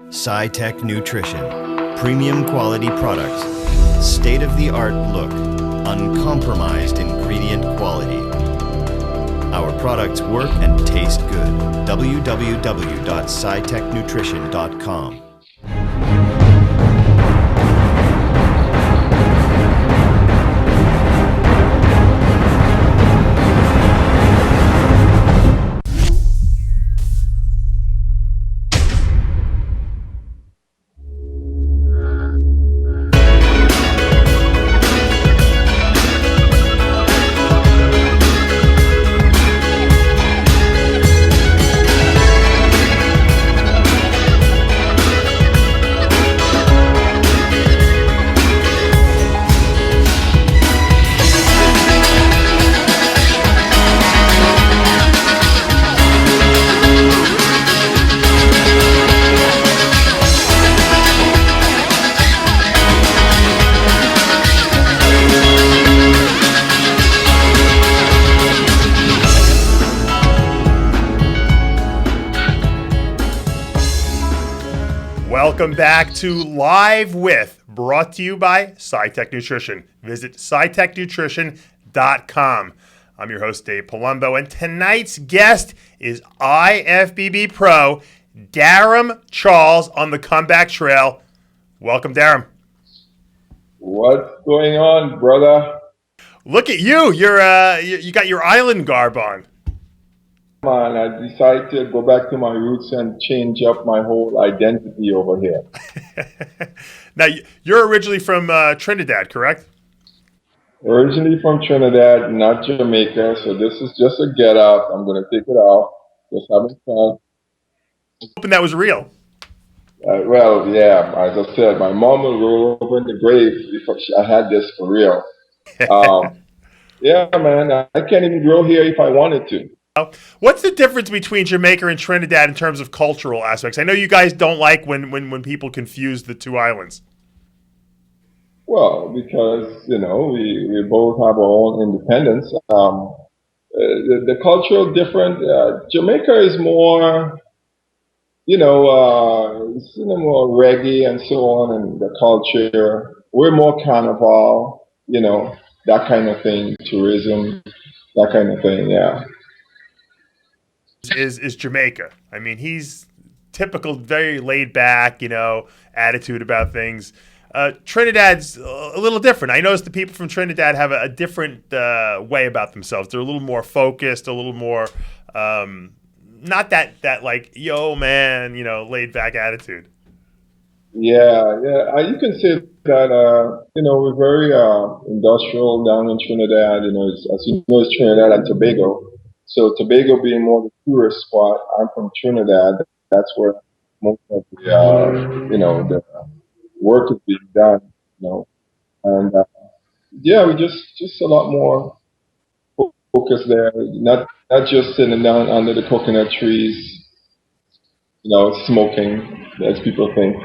SciTech Nutrition. Premium quality products. State-of-the-art look. Uncompromised ingredient quality. Our products work and taste good. www.scitechnutrition.com. Welcome back to Live With, brought to you by SciTech Nutrition. Visit scitechnutrition.com. I'm your host, Dave Palumbo, and tonight's guest is IFBB Pro Darrem Charles on the comeback trail. Welcome, Darrem. What's going on, brother? Look at you. You got your island garb on. Man, I decided to go back to my roots and change up my whole identity over here. Now, you're originally from Trinidad, correct? Originally from Trinidad, not Jamaica, so this is just a get up. I'm going to take it off. Just having fun. Hoping that was real. Well, yeah, as I said, my mom will roll over in the grave if I had this for real. Yeah, man, I can't even grow here if I wanted to. What's the difference between Jamaica and Trinidad in terms of cultural aspects? I know you guys don't like when people confuse the two islands. Well, because, we both have our own independence. The cultural difference, Jamaica is more, it's more reggae and so on, and the culture. We're more carnival, that kind of thing, tourism, that kind of thing, yeah. Is Jamaica. I mean, he's typical, very laid back, attitude about things. Trinidad's a little different. I noticed the people from Trinidad have a different way about themselves. They're a little more focused, a little more, not that like, yo, man, laid back attitude. Yeah. You can say that, we're very industrial down in Trinidad. As you know, it's Trinidad and Tobago. So Tobago being more the tourist spot, I'm from Trinidad. That's where most of the, the work is being done, And we just a lot more focus there. Not just sitting down under the coconut trees, smoking, as people think.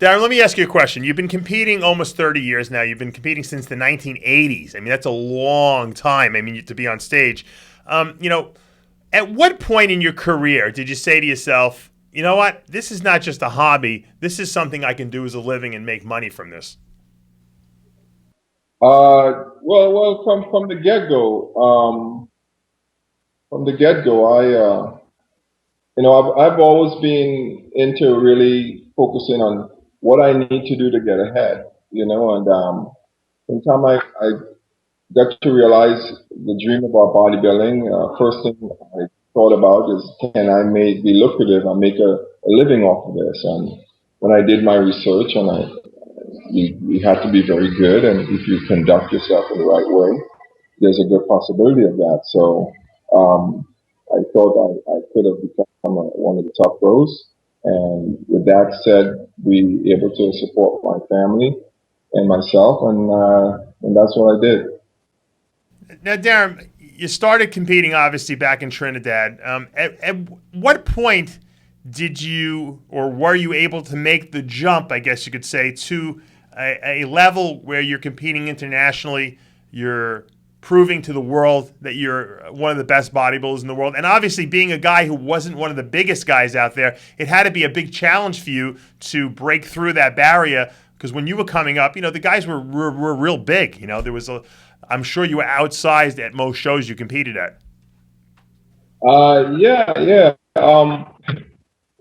Darrem, let me ask you a question. You've been competing almost 30 years now. You've been competing since the 1980s. I mean, that's a long time. I mean, to be on stage. At what point in your career did you say to yourself, you know what, this is not just a hobby. This is something I can do as a living and make money from this? Well, from the get-go. I've always been into really focusing on what I need to do to get ahead, and sometime I got to realize the dream about bodybuilding. First thing I thought about is, can I be lucrative and make a living off of this? And when I did my research, and you have to be very good, and if you conduct yourself in the right way, there's a good possibility of that. So I thought I could have become one of the top pros. And with that said, be able to support my family and myself, and that's what I did. Now, Darrem, you started competing obviously back in Trinidad. At what point did you, or were you able to make the jump, I guess you could say, to a level where you're competing internationally, you're proving to the world that you're one of the best bodybuilders in the world. And obviously, being a guy who wasn't one of the biggest guys out there, it had to be a big challenge for you to break through that barrier. Because when you were coming up, the guys were real big. I'm sure you were outsized at most shows you competed at. Yeah.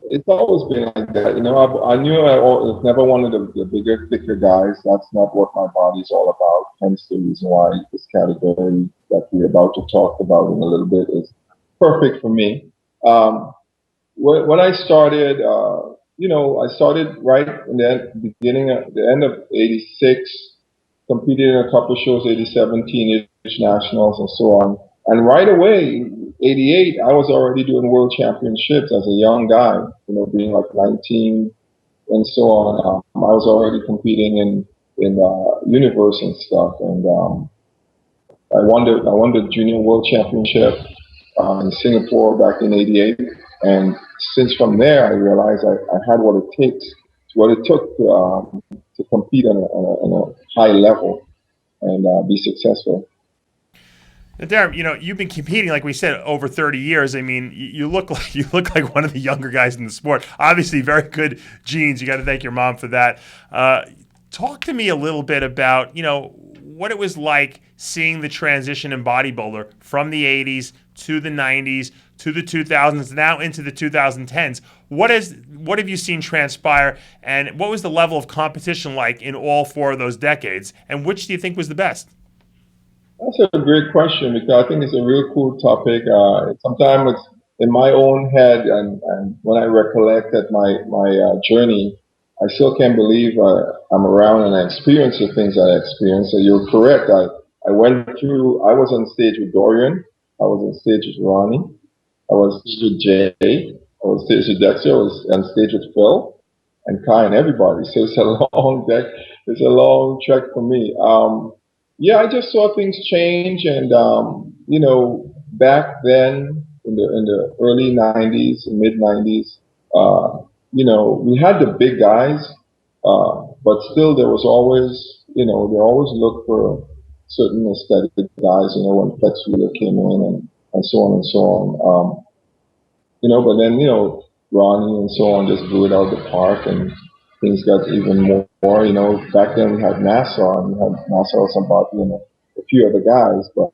It's always been like that. I knew I was never one of the bigger, thicker guys. That's not what my body's all about. Hence the reason why this category that we're about to talk about in a little bit is perfect for me. When I started, I started right in the end of '86, competed in a couple of shows, '87 teenage nationals and so on. And right away, '88, I was already doing world championships as a young guy, being like 19 and so on. I was already competing in universe and stuff. And I won the junior world championship in Singapore back in '88. And since from there, I realized I had what it took to compete on a high level and be successful. Now, Darrem, you've been competing, like we said, over 30 years. I mean, you look like one of the younger guys in the sport. Obviously, very good genes. You got to thank your mom for that. Talk to me a little bit about, what it was like seeing the transition in bodybuilder from the 80s to the 90s to the 2000s, now into the 2010s. What have you seen transpire, and what was the level of competition like in all four of those decades, and which do you think was the best? That's a great question, because I think it's a real cool topic. Sometimes it's in my own head, and when I recollect at my journey, I still can't believe I'm around and I experienced the things I experienced. So you're correct. I was on stage with Dorian. I was on stage with Ronnie. I was on stage with Jay. I was on stage with Dexter. I was on stage with Phil and Kai and everybody. So it's a long deck. It's a long trek for me. Yeah, I just saw things change, and back then in the early '90s, mid '90s, we had the big guys, but still there was always, they always looked for certain aesthetic guys, when Flex Wheeler came in and so on and so on. But then Ronnie and so on just blew it out of the park, and things got even more. Back then we had Nassau, and we had Nassau, about a few other guys, but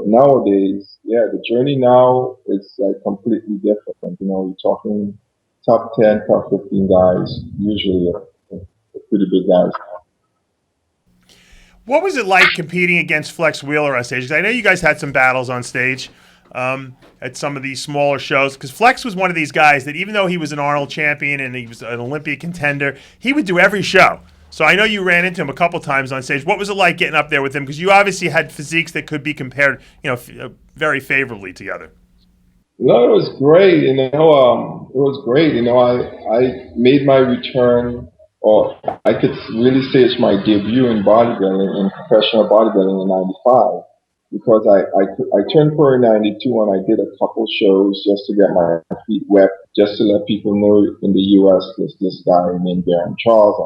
nowadays, yeah, the journey now is like completely different. You're talking top 10, top 15 guys, usually are pretty big guys. What was it like competing against Flex Wheeler on stage? 'Cause I know you guys had some battles on stage at some of these smaller shows, because Flex was one of these guys that, even though he was an Arnold champion and he was an Olympia contender, he would do every show. So I know you ran into him a couple times on stage. What was it like getting up there with him? Because you obviously had physiques that could be compared, very favorably together. No, it was great. It was great. I made my return, or I could really say it's my debut in bodybuilding, in professional bodybuilding in '95, because I turned pro in '92, and I did a couple shows just to get my feet wet, just to let people know in the U.S. there's this guy named Darrem Charles,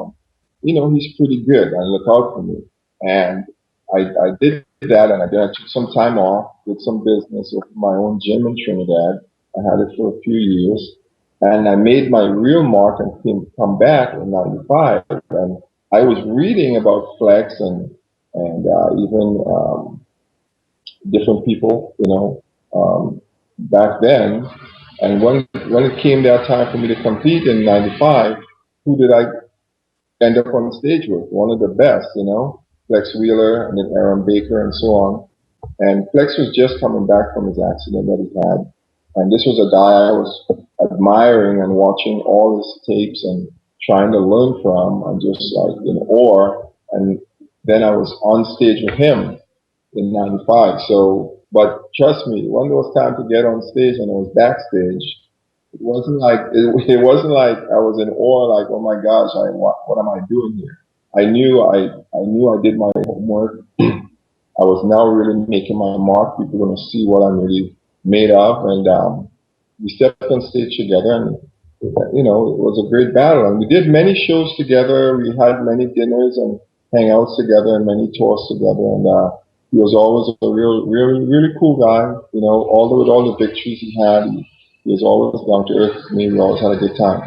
and he's pretty good, and look out for me. And I did that, and I took some time off, did some business with my own gym in Trinidad. I had it for a few years, and I made my real mark and come back in '95. And I was reading about Flex and even different people, back then. And when it came that time for me to compete in '95, who did I end up on stage with? One of the best, Flex Wheeler, and then Aaron Baker and so on. And Flex was just coming back from his accident that he had. And this was a guy I was admiring and watching all his tapes and trying to learn from, and just like in awe. And then I was on stage with him in '95. So, but trust me, when it was time to get on stage and I was backstage, it wasn't like I was in awe, like, oh my gosh, what am I doing here? I knew I did my homework. I was now really making my mark. People were going to see what I'm really made of, and we stepped on stage together, and it was a great battle. And we did many shows together. We had many dinners and hangouts together, and many tours together. And He was always a really cool guy. You know, with all the victories he had, he was always down to earth with me. We always had a good time.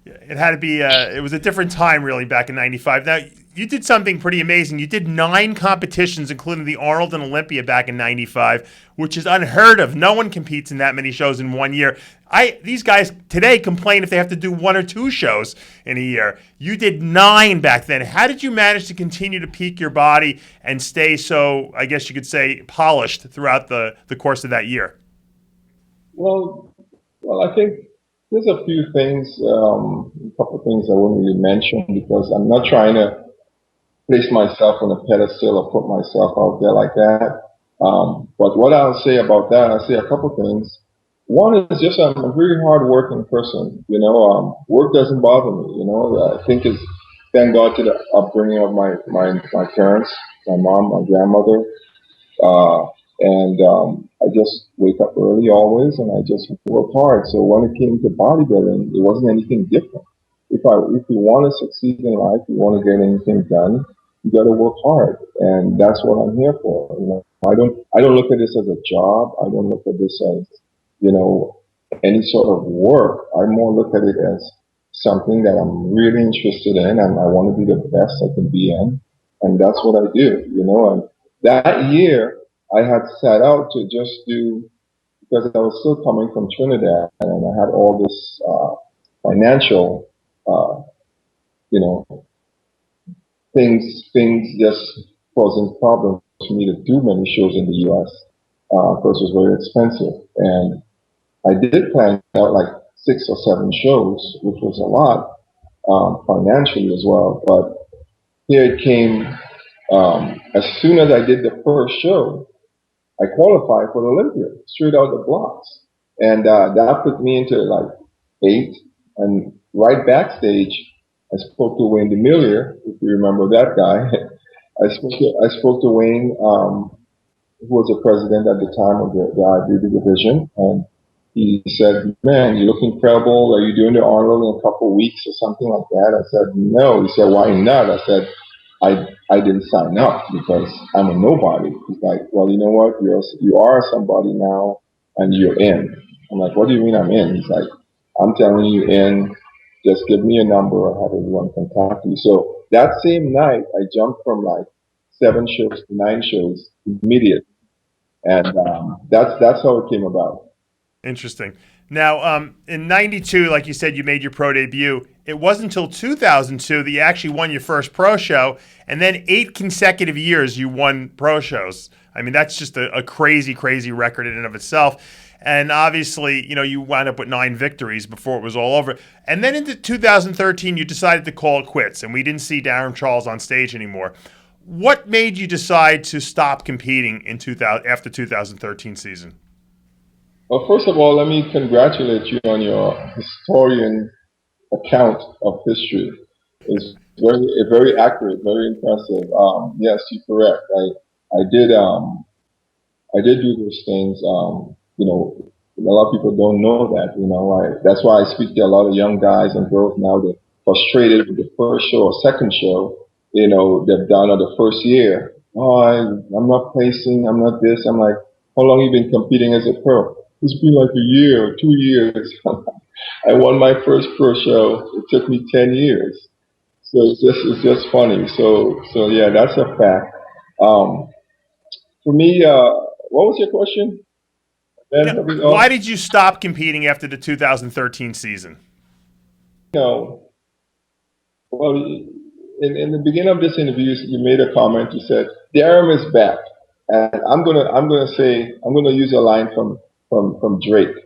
It had to be. It was a different time, really, back in '95. Now, you did something pretty amazing. You did 9 competitions, including the Arnold and Olympia back in '95, which is unheard of. No one competes in that many shows in 1 year. These guys today complain if they have to do 1 or 2 shows in a year. You did 9 back then. How did you manage to continue to peak your body and stay so, I guess you could say, polished throughout the course of that year? Well, I think there's a few things, a couple of things I wouldn't really mention because I'm not trying to place myself on a pedestal or put myself out there like that. But what I'll say about that, I'll say a couple of things. One is just I'm a really hard-working person. You know, work doesn't bother me. You know, I think it's thank God to the upbringing of my parents, my mom, my grandmother. And I just wake up early always, and I just work hard. So when it came to bodybuilding, it wasn't anything different. If you want to succeed in life, you want to get anything done, you got to work hard, and that's what I'm here for. You know, I don't look at this as a job. I don't look at this as, you know, any sort of work. I more look at it as something that I'm really interested in, and I want to be the best I can be in, and that's what I do. You know, and that year I had set out to just do because I was still coming from Trinidad, and I had all this financial, uh, you know, things just causing problems for me to do many shows in the U.S. Because it was very expensive, and I did plan out like 6 or 7 shows, which was a lot financially as well. But here it came. As soon as I did the first show, I qualified for the Olympia straight out the blocks, and that put me into like 8. And right backstage, I spoke to Wayne DeMillier, if you remember that guy. I spoke to Wayne, who was the president at the time of the IFBB division, and he said, "Man, you look incredible. Are you doing the Arnold in a couple of weeks or something like that?" I said, "No." He said, "Why not?" I said, I didn't sign up because I'm a nobody." He's like, "Well, you know what? You are somebody now, and you're in." I'm like, "What do you mean I'm in?" He's like, "I'm telling you in. Just give me a number. I'll have everyone contact you." So that same night, I jumped from like 7 shows to 9 shows immediately, and that's how it came about. Interesting. Now, in '92, like you said, you made your pro debut. It wasn't until 2002 that you actually won your first pro show, and then 8 consecutive years you won pro shows. I mean, that's just a crazy, crazy record in and of itself. And obviously, you know, you wound up with 9 victories before it was all over. And then into 2013, you decided to call it quits, and we didn't see Darrem Charles on stage anymore. What made you decide to stop competing in 2000 after 2013 season? Well, first of all, let me congratulate you on your historian account of history. It's very accurate, very impressive. Yes, you're correct. I did do those things. You know, a lot of people don't know that. You know, that's why I speak to a lot of young guys and girls now that frustrated with the first show or second show. You know, they've done or the first year. Oh, I'm not placing. I'm not this. I'm like, how long you been competing as a pro? It's been like a year or 2 years. I won my first pro show. It took me 10 years. So it's just funny. So yeah, that's a fact. Um, for me, what was your question? Yeah. Why did you stop competing after the 2013 season? You know, well, in the beginning of this interview, you made a comment. You said Darrem is back, and I'm gonna use a line from Drake,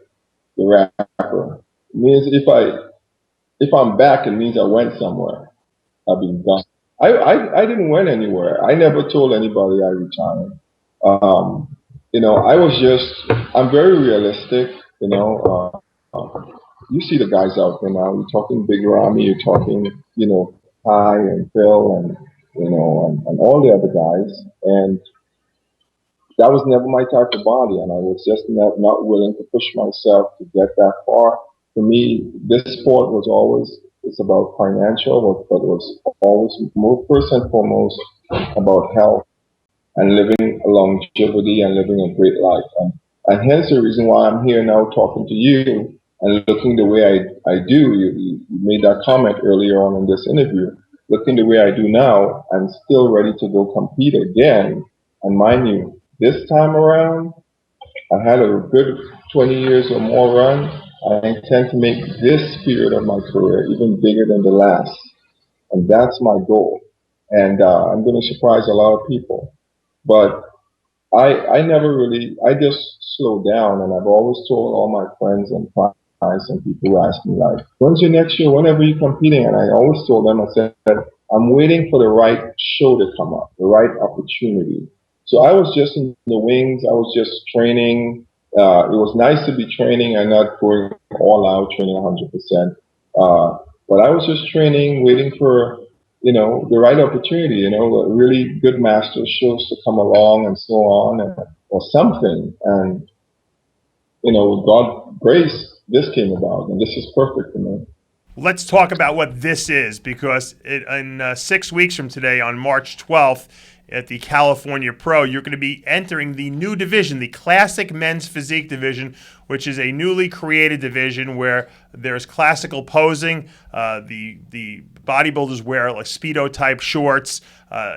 the rapper. It means if I'm back, it means I went somewhere. I've been gone. I didn't went anywhere. I never told anybody I retired. You know, I'm very realistic. You know, you see the guys out there now. You're talking Big Ramy, you're talking, you know, Ty and Phil and, you know, and all the other guys. And that was never my type of body. And I was just not willing to push myself to get that far. For me, this sport was always, it's about financial, but it was always more first and foremost about health and living a longevity and living a great life. And hence the reason why I'm here now talking to you and looking the way I do. You made that comment earlier on in this interview. Looking the way I do now, I'm still ready to go compete again. And mind you, this time around, I had a good 20 years or more run. I intend to make this period of my career even bigger than the last. And that's my goal. And I'm going to surprise a lot of people. But I never really, I just slowed down, and I've always told all my friends and clients and people who ask me, like, when's your next show? When are you competing? And I always told them, I said, I'm waiting for the right show to come up, the right opportunity. So I was just in the wings. I was just training. It was nice to be training and not going all out, training 100%. But I was just training, waiting for the right opportunity, a really good master shows to come along and so on, or something. And, with God's grace, this came about, and this is perfect for me. Let's talk about what this is, because in 6 weeks from today, on March 12th, at the California Pro, you're going to be entering the new division, the Classic Men's Physique Division, which is a newly created division where there's classical posing. The bodybuilders wear like Speedo-type shorts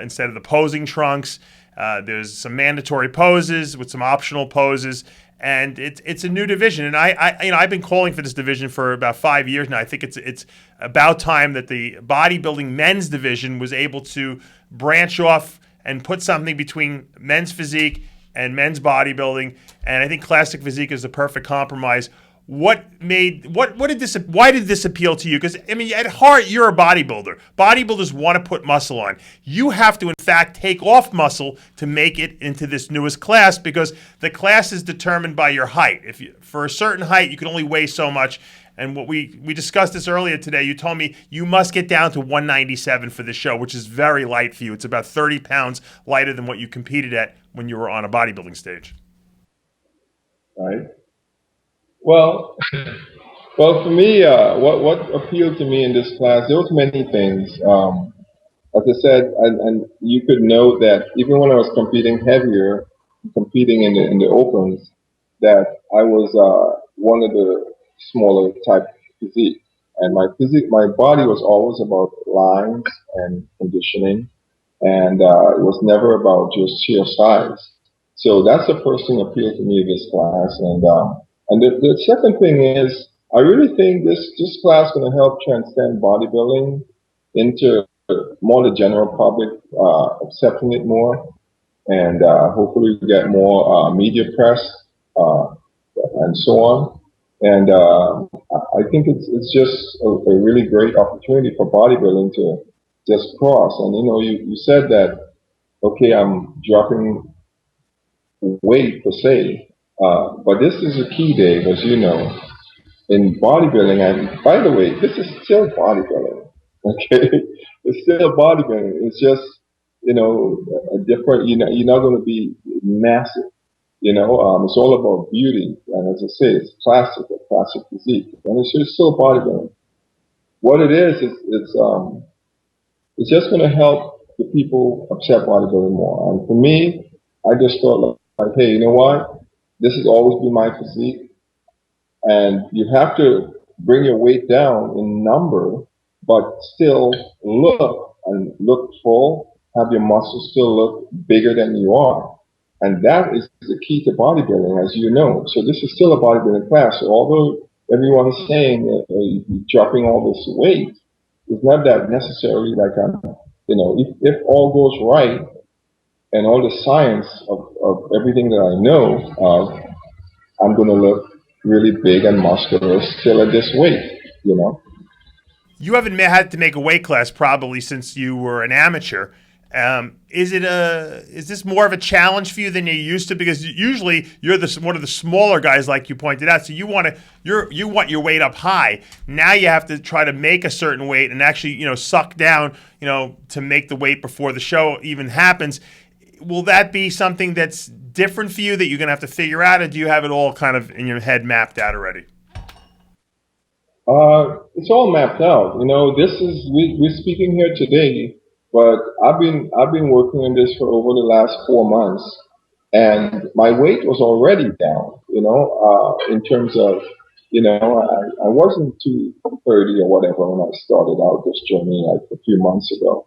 instead of the posing trunks. There's some mandatory poses with some optional poses. And it's a new division, and I've been calling for this division for about 5 years now. I think it's about time that the bodybuilding men's division was able to branch off and put something between men's physique and men's bodybuilding. And I think classic physique is the perfect compromise. Why did this appeal to you? Because at heart, you're a bodybuilder. Bodybuilders want to put muscle on. You have to, in fact, take off muscle to make it into this newest class, because the class is determined by your height. For a certain height, you can only weigh so much. And what we discussed this earlier today. You told me you must get down to 197 for the show, which is very light for you. It's about 30 pounds lighter than what you competed at when you were on a bodybuilding stage. Right. Well, for me, what appealed to me in this class, there was many things. As I said, and you could know that even when I was competing heavier, competing in the opens, that I was one of the smaller type physique, and my body was always about lines and conditioning, and it was never about just sheer size. So that's the first thing that appealed to me in this class, and the second thing is, I really think this class is going to help transcend bodybuilding into more the general public accepting it more, and hopefully we get more media press and so on. And I think it's just a really great opportunity for bodybuilding to just cross. And you said that, okay, I'm dropping weight per se. But this is a key, Dave, as you know, in bodybuilding. And by the way, this is still bodybuilding. Okay, it's still bodybuilding. It's just a different. You're not going to be massive. It's all about beauty, and as I say, it's classic physique, and it's still bodybuilding. What it is, it's just going to help the people accept bodybuilding more. And for me, I just thought, like, hey, you know what? This has always been my physique, and you have to bring your weight down in number, but still look full, have your muscles still look bigger than you are. And that is the key to bodybuilding, as you know. So this is still a bodybuilding class. So although everyone is saying dropping all this weight, it's not that necessarily like if all goes right and all the science of everything that I know, I'm going to look really big and muscular still at this weight, You haven't had to make a weight class probably since you were an amateur. Is this more of a challenge for you than you're used to? Because usually you're one of the smaller guys, like you pointed out. So you want your weight up high. Now you have to try to make a certain weight and actually suck down to make the weight before the show even happens. Will that be something that's different for you that you're going to have to figure out, or do you have it all kind of in your head mapped out already? It's all mapped out. We're speaking here today, But I've been working on this for over the last 4 months, and my weight was already down. In terms of, I wasn't 230 or whatever when I started out this journey like a few months ago.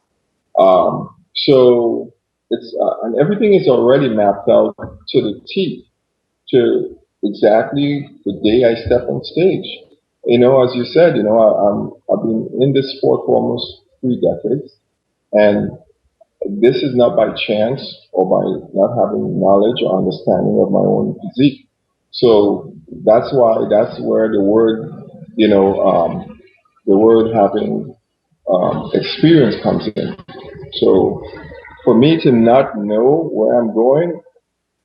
So it's and everything is already mapped out to the T, to exactly the day I step on stage. As you said, I've been in this sport for almost 3 decades, and this is not by chance or by not having knowledge or understanding of my own physique. So that's where the word having experience comes in. So for me to not know where I'm going,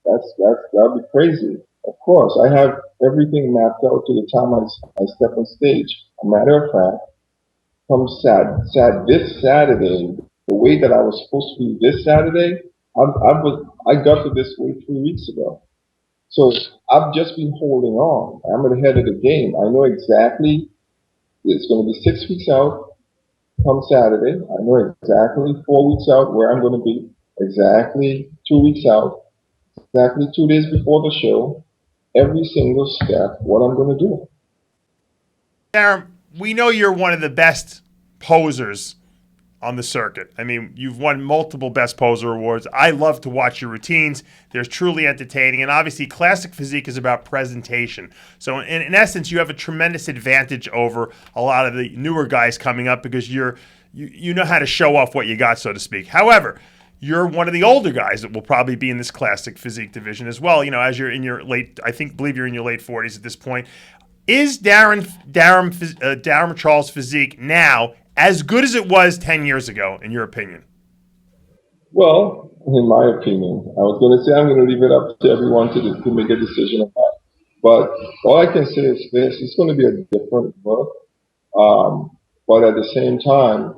that'd be crazy. Of course, I have everything mapped out to the time I step on stage. A matter of fact, come this Saturday, the way that I was supposed to be this Saturday, I got to this way 3 weeks ago. So I've just been holding on. I'm at the head of the game. I know exactly it's going to be 6 weeks out come Saturday. I know exactly 4 weeks out where I'm going to be. Exactly 2 weeks out. Exactly 2 days before the show. Every single step, what I'm going to do. Darrem, we know you're one of the best posers on the circuit. I mean, you've won multiple Best Poser awards. I love to watch your routines. They're truly entertaining. And obviously, classic physique is about presentation. So in essence, you have a tremendous advantage over a lot of the newer guys coming up because you know how to show off what you got, so to speak. However, you're one of the older guys that will probably be in this classic physique division as well. As you're in your believe you're in your late 40s at this point. Is Darrem Charles physique now as good as it was 10 years ago, in your opinion? Well, in my opinion, I was going to say I'm going to leave it up to everyone to make a decision on that. But all I can say is this: it's going to be a different look. But at the same time,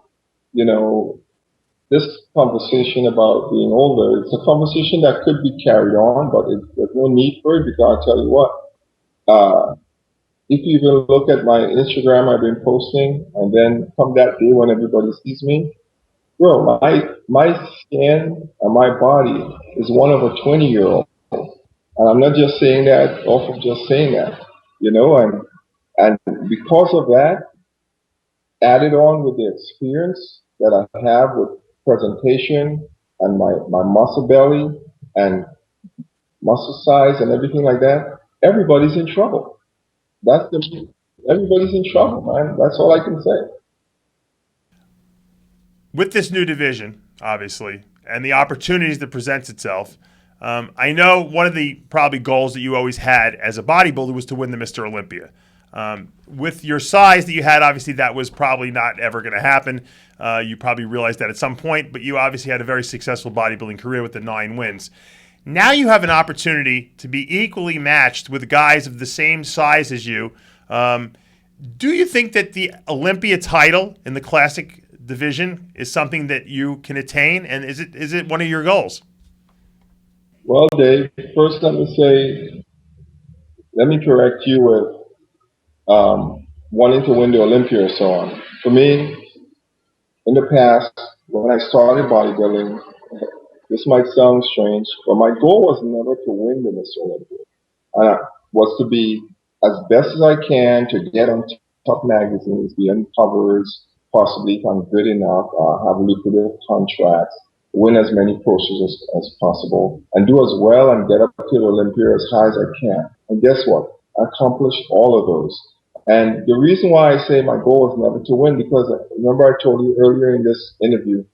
this conversation about being older, it's a conversation that could be carried on, but there's no need for it because I'll tell you what. If you even look at my Instagram, I've been posting, and then come that day when everybody sees me, bro, my skin and my body is one of a 20-year-old, and I'm not just saying that off of just saying that, and because of that, added on with the experience that I have with presentation and my muscle belly and muscle size and everything like that, everybody's in trouble. Everybody's in trouble, man. That's all I can say. With this new division, obviously, and the opportunities that presents itself, I know one of the probably goals that you always had as a bodybuilder was to win the Mr. Olympia. With your size that you had, obviously that was probably not ever going to happen. You probably realized that at some point, but you obviously had a very successful bodybuilding career with the 9 wins. Now you have an opportunity to be equally matched with guys of the same size as you. Do you think that the Olympia title in the classic division is something that you can attain, and is it one of your goals? Well, Dave, first let me correct you with wanting to win the Olympia or so on. For me, in the past, when I started bodybuilding, this might sound strange, but my goal was never to win the Mr. Olympia. Was to be as best as I can to get on top magazines, be on covers, possibly if I'm good enough, have lucrative contracts, win as many posters as possible, and do as well and get up to the Olympia as high as I can. And guess what? I accomplished all of those. And the reason why I say my goal is never to win, because remember I told you earlier in this interview,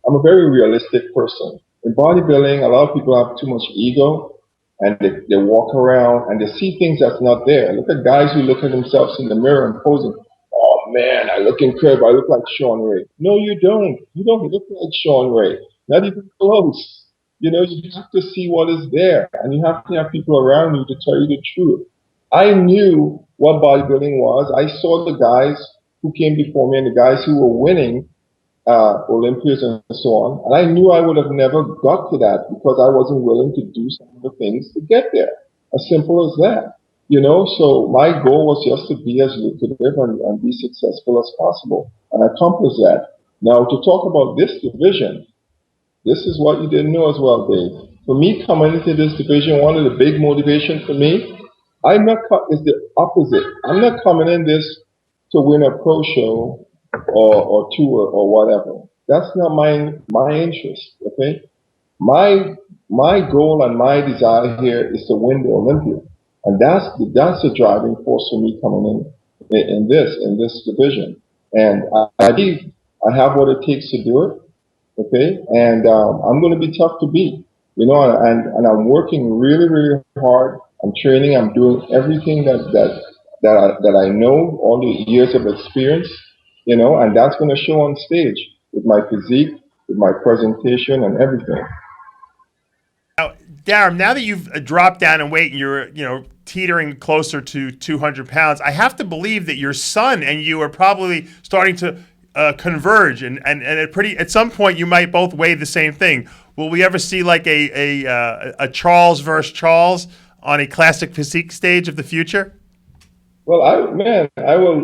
I'm a very realistic person. In bodybuilding, a lot of people have too much ego, and they walk around and they see things that's not there. Look at guys who look at themselves in the mirror and posing. Oh man, I look incredible. I look like Sean Ray. No, you don't. You don't look like Sean Ray. Not even close. You have to see what is there, and you have to have people around you to tell you the truth. I knew what bodybuilding was. I saw the guys who came before me and the guys who were winning Olympias and so on. And I knew I would have never got to that because I wasn't willing to do some of the things to get there. As simple as that. So my goal was just to be as lucrative and be successful as possible. And I accomplished that. Now, to talk about this division, this is what you didn't know as well, Dave. For me, coming into this division, one of the big motivations for me, is the opposite. I'm not coming in this to win a pro show or tour or whatever. That's not my interest. Okay, my goal and my desire here is to win the Olympia, and that's the driving force for me coming in this division. And I believe I have what it takes to do it. Okay, and I'm going to be tough to beat. And I'm working really, really hard. I'm training. I'm doing everything that I know, all the years of experience. And that's going to show on stage with my physique, with my presentation, and everything. Now, Darrem, now that you've dropped down in weight and you're, teetering closer to 200 pounds, I have to believe that your son and you are probably starting to converge, and at some point you might both weigh the same thing. Will we ever see like a Charles versus Charles on a classic physique stage of the future? Well, I would love that. I would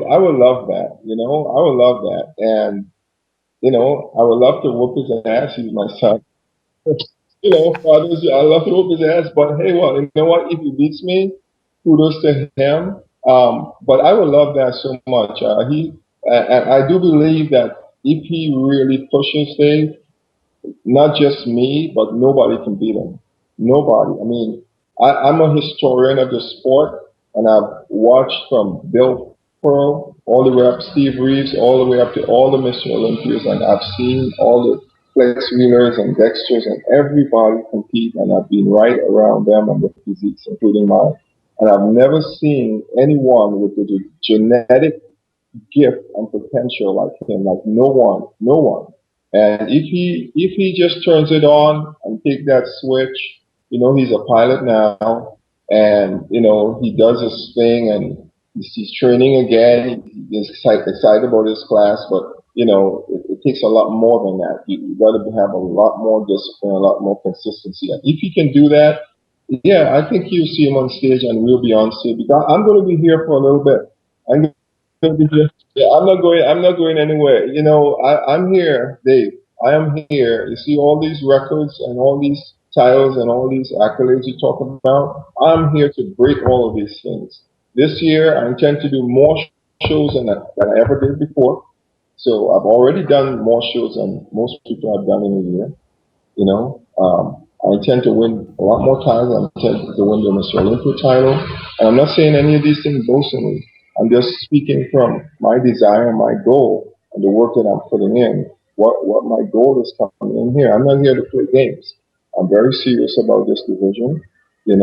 love that, and I would love to whoop his ass. He's my son. Fathers, I love to whoop his ass, but hey, well, you know what? If he beats me, kudos to him. But I would love that so much. And I do believe that if he really pushes things, not just me, but nobody can beat him. Nobody. I mean, I'm a historian of the sport, and I've watched from Bill Pearl all the way up Steve Reeves, all the way up to all the Mr. Olympias, and I've seen all the Flex Wheelers and Dexters and everybody compete, and I've been right around them and the physiques, including mine. And I've never seen anyone with the genetic gift and potential like him, like no one. And if he just turns it on and take that switch, he's a pilot now, and he does his thing, and he's training again. He's excited about his class, but it takes a lot more than that. You got to have a lot more discipline, a lot more consistency. And if he can do that, yeah, I think you'll see him on stage, and we'll be on stage. Because I'm going to be here for a little bit. I'm going to be here. Yeah, I'm not going anywhere. I'm here, Dave. I am here. You see all these records and all these titles and all these accolades you talk about. I'm here to break all of these things. This year, I intend to do more shows than I ever did before. So I've already done more shows than most people have done in a year. I intend to win a lot more titles. I intend to win the Mr. Olympia title. And I'm not saying any of these things boastfully. I'm just speaking from my desire, my goal, and the work that I'm putting in. What my goal is coming in here. I'm not here to play games. I'm very serious about this division, and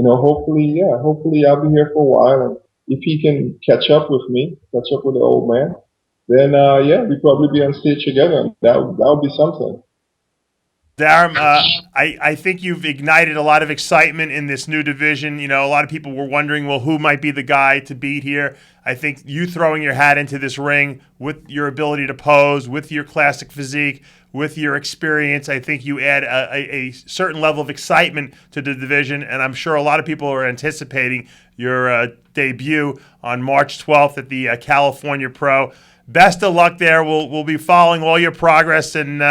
hopefully I'll be here for a while. And if he can catch up with the old man, then we'll probably be on stage together. And that'll be something. Darrem, I think you've ignited a lot of excitement in this new division. A lot of people were wondering, well, who might be the guy to beat here? I think you throwing your hat into this ring with your ability to pose, with your classic physique, with your experience, I think you add a certain level of excitement to the division, and I'm sure a lot of people are anticipating your debut on March 12th at the California Pro. Best of luck there. We'll be following all your progress, and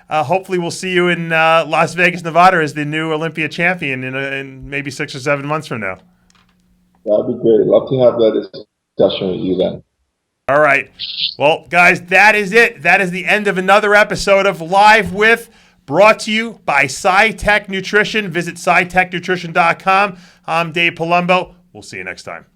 hopefully we'll see you in Las Vegas, Nevada as the new Olympia champion in maybe 6 or 7 months from now. That'd be great. Love to have that discussion with you then. All right. Well, guys, that is it. That is the end of another episode of Live With, brought to you by SciTech Nutrition. Visit scitechnutrition.com. I'm Dave Palumbo. We'll see you next time.